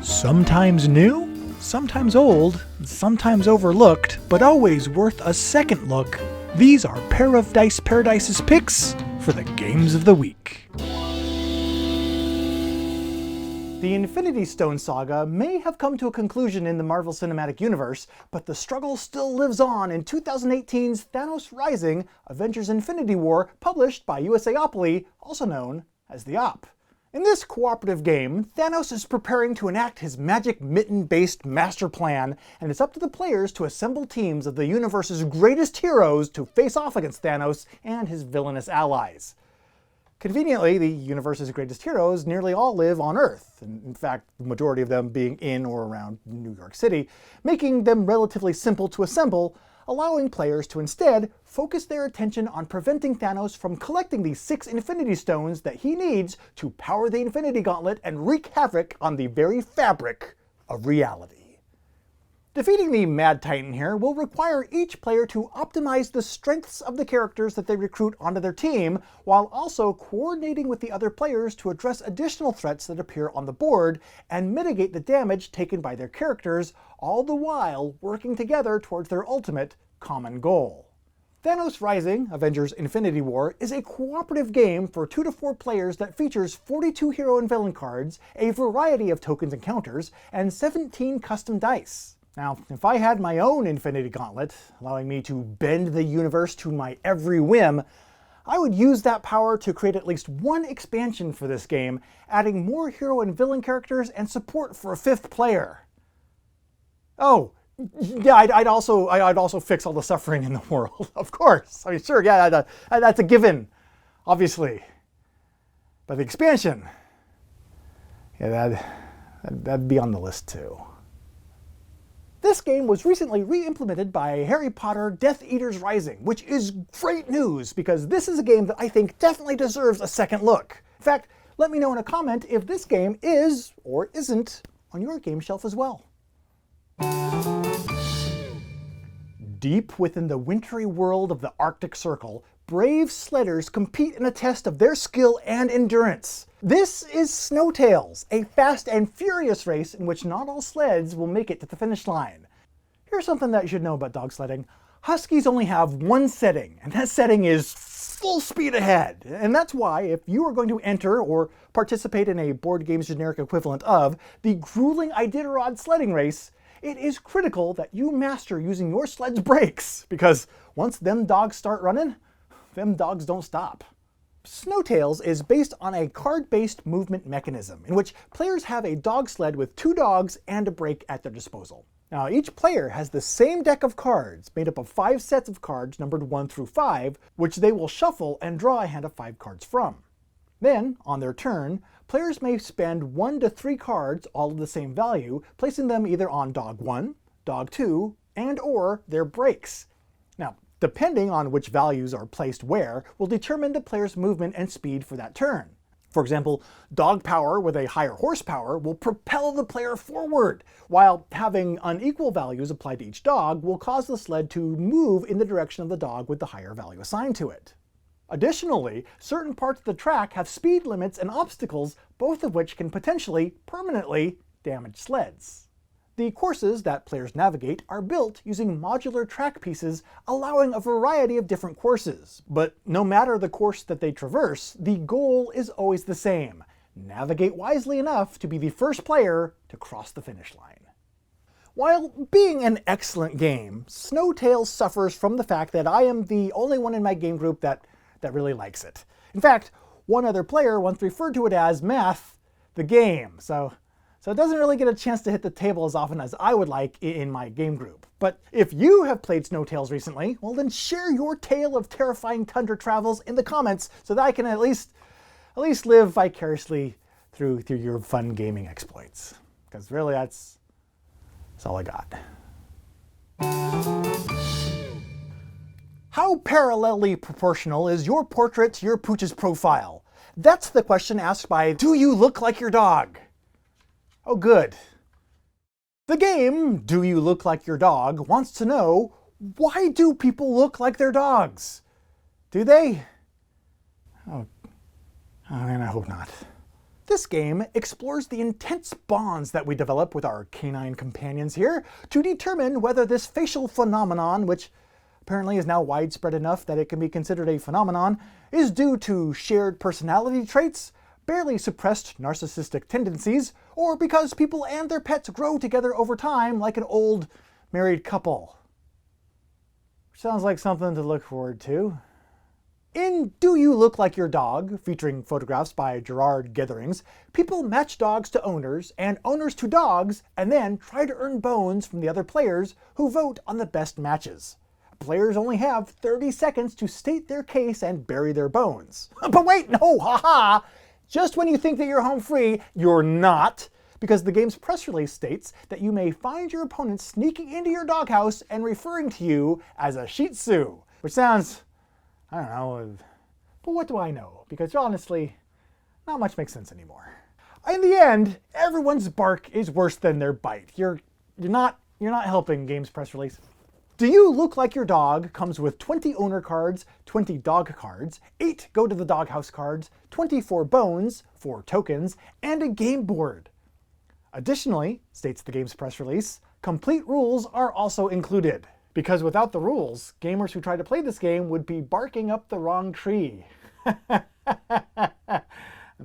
Sometimes new, sometimes old, sometimes overlooked, but always worth a second look. These are Pair of Dice Paradise's picks for the Games of the Week. The Infinity Stone saga may have come to a conclusion in the Marvel Cinematic Universe, but the struggle still lives on in 2018's Thanos Rising, Avengers Infinity War, published by USAopoly, also known as the Op. In this cooperative game, Thanos is preparing to enact his magic-mitten-based master plan, and it's up to the players to assemble teams of the universe's greatest heroes to face off against Thanos and his villainous allies. Conveniently, the universe's greatest heroes nearly all live on Earth, and in fact, the majority of them being in or around New York City, making them relatively simple to assemble, allowing players to instead focus their attention on preventing Thanos from collecting the 6 Infinity Stones that he needs to power the Infinity Gauntlet and wreak havoc on the very fabric of reality. Defeating the Mad Titan here will require each player to optimize the strengths of the characters that they recruit onto their team, while also coordinating with the other players to address additional threats that appear on the board and mitigate the damage taken by their characters, all the while working together towards their ultimate common goal. Thanos Rising, Avengers Infinity War, is a cooperative game for 2 to 4 players that features 42 hero and villain cards, a variety of tokens and counters, and 17 custom dice. Now, if I had my own Infinity Gauntlet, allowing me to bend the universe to my every whim, I would use that power to create at least one expansion for this game, adding more hero and villain characters and support for a 5th player. Oh, yeah, I'd also fix all the suffering in the world, of course. I mean, sure, yeah, that's a given, obviously. But the expansion, yeah, that'd be on the list too. This game was recently re-implemented by Harry Potter Death Eaters Rising, which is great news because this is a game that I think definitely deserves a second look. In fact, let me know in a comment if this game is or isn't on your game shelf as well. Deep within the wintry world of the Arctic Circle, brave sledders compete in a test of their skill and endurance. This is Snowtails, a fast and furious race in which not all sleds will make it to the finish line. Here's something that you should know about dog sledding. Huskies only have one setting, and that setting is full speed ahead. And that's why, if you are going to enter or participate in a board game's generic equivalent of the grueling Iditarod sledding race, it is critical that you master using your sled's brakes, because once them dogs start running, them dogs don't stop. Snowtails is based on a card-based movement mechanism in which players have a dog sled with 2 dogs and a brake at their disposal. Now, each player has the same deck of cards made up of 5 sets of cards numbered 1 through 5, which they will shuffle and draw a hand of 5 cards from. Then, on their turn, players may spend 1 to 3 cards, all of the same value, placing them either on dog 1, dog 2, and or their brakes. Now, depending on which values are placed where will determine the player's movement and speed for that turn. For example, dog power with a higher horsepower will propel the player forward, while having unequal values applied to each dog will cause the sled to move in the direction of the dog with the higher value assigned to it. Additionally, certain parts of the track have speed limits and obstacles, both of which can potentially permanently damage sleds. The courses that players navigate are built using modular track pieces, allowing a variety of different courses. But no matter the course that they traverse, the goal is always the same: navigate wisely enough to be the first player to cross the finish line. While being an excellent game, Snowtails suffers from the fact that I am the only one in my game group that really likes it. In fact, one other player once referred to it as Math the Game, so it doesn't really get a chance to hit the table as often as I would like in my game group. But if you have played Snowtails recently, well then share your tale of terrifying tundra travels in the comments so that I can at least live vicariously through your fun gaming exploits. Because really that's all I got. How parallelly proportional is your portrait to your pooch's profile? That's the question asked by Do You Look Like Your Dog? Oh, good. The game, Do You Look Like Your Dog, wants to know, why do people look like their dogs? Do they? Oh, I hope not. This game explores the intense bonds that we develop with our canine companions here to determine whether this facial phenomenon, which apparently is now widespread enough that it can be considered a phenomenon, is due to shared personality traits, barely suppressed narcissistic tendencies, or because people and their pets grow together over time like an old married couple. Sounds like something to look forward to. In Do You Look Like Your Dog, featuring photographs by Gerard Githerings, people match dogs to owners and owners to dogs and then try to earn bones from the other players who vote on the best matches. Players only have 30 seconds to state their case and bury their bones. But wait, no, haha! Just when you think that you're home free, you're not, because the game's press release states that you may find your opponent sneaking into your doghouse and referring to you as a Shih Tzu, which sounds, I don't know, but what do I know? Because honestly, not much makes sense anymore. In the end, everyone's bark is worse than their bite. You're not helping game's press release. Do You Look Like Your Dog comes with 20 owner cards, 20 dog cards, 8 Go to the Doghouse cards, 24 bones, 4 tokens, and a game board. Additionally, states the game's press release, complete rules are also included. Because without the rules, gamers who try to play this game would be barking up the wrong tree. I'm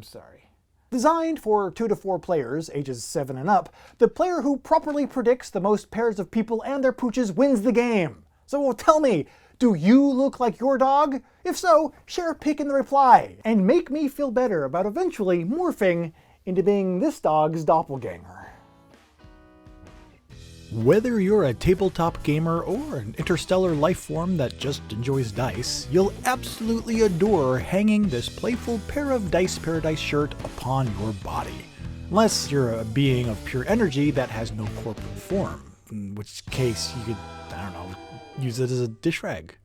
sorry. Designed for 2 to 4 players, ages 7 and up, the player who properly predicts the most pairs of people and their pooches wins the game. So tell me, do you look like your dog? If so, share a pic in the reply, and make me feel better about eventually morphing into being this dog's doppelganger. Whether you're a tabletop gamer or an interstellar life form that just enjoys dice, you'll absolutely adore hanging this playful Pair of Dice Paradise shirt upon your body. Unless you're a being of pure energy that has no corporal form, in which case you could, I don't know, use it as a dish rag.